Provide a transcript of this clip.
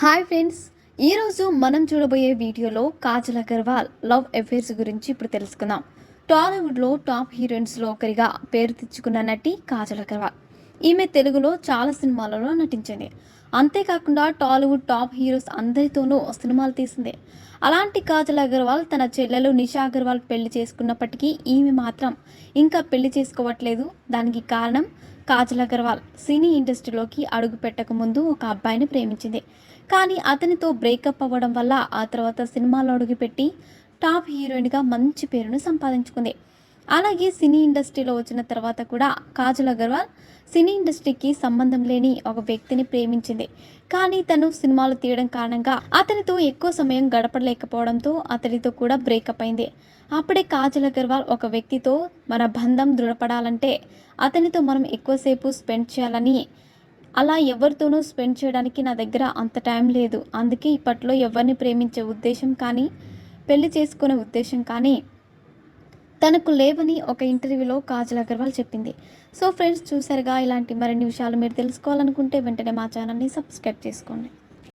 Hi friends, ఈరోజు మనం చూడబోయే వీడియోలో కాజల్ అగర్వాల్ లవ్ అఫైర్స్ గురించి ఇప్పుడు తెలుసుకుందాం. టాలీవుడ్లో టాప్ హీరోయిన్స్లో ఒకరిగా పేరు తెచ్చుకున్న నటి కాజల్ అగర్వాల్. ఈమె తెలుగులో చాలా సినిమాలలో నటించింది. అంతేకాకుండా టాలీవుడ్ టాప్ హీరోస్ అందరితోనూ సినిమాలు తీసింది. అలాంటి కాజల్ అగర్వాల్ తన చెల్లెలు నిషా అగర్వాల్ పెళ్లి చేసుకున్నప్పటికీ ఈమె మాత్రం ఇంకా పెళ్లి చేసుకోవట్లేదు. దానికి కారణం కాజల్ అగర్వాల్ సినీ ఇండస్ట్రీలోకి అడుగు పెట్టక ముందు ఒక అబ్బాయిని ప్రేమించింది. కానీ అతనితో బ్రేకప్ అవ్వడం వల్ల ఆ తర్వాత సినిమాలో అడుగుపెట్టి టాప్ హీరోయిన్గా మంచి పేరును సంపాదించుకుంది. అలాగే సినీ ఇండస్ట్రీలో వచ్చిన తర్వాత కూడా కాజల్ అగర్వాల్ సినీ ఇండస్ట్రీకి సంబంధం లేని ఒక వ్యక్తిని ప్రేమించింది. కానీ తను సినిమాలు తీయడం కారణంగా అతనితో ఎక్కువ సమయం గడపలేకపోవడంతో అతడితో కూడా బ్రేకప్ అయింది. అప్పుడే కాజల్ అగర్వాల్ ఒక వ్యక్తితో మన బంధం దృఢపడాలంటే అతనితో మనం ఎక్కువసేపు స్పెండ్ చేయాలని, అలా ఎవరితోనూ స్పెండ్ చేయడానికి నా దగ్గర అంత టైం లేదు. అందుకే ఇప్పట్లో ఎవరిని ప్రేమించే ఉద్దేశం కానీ, పెళ్లి చేసుకునే ఉద్దేశం కానీ తనకు లేవని ఒక ఇంటర్వ్యూలో కాజల్ అగర్వాల్ చెప్పింది. సో ఫ్రెండ్స్, చూసారుగా, ఇలాంటి మరిన్ని విషయాలు మీరు తెలుసుకోవాలనుకుంటే వెంటనే మా ఛానల్ని సబ్స్క్రైబ్ చేసుకోండి.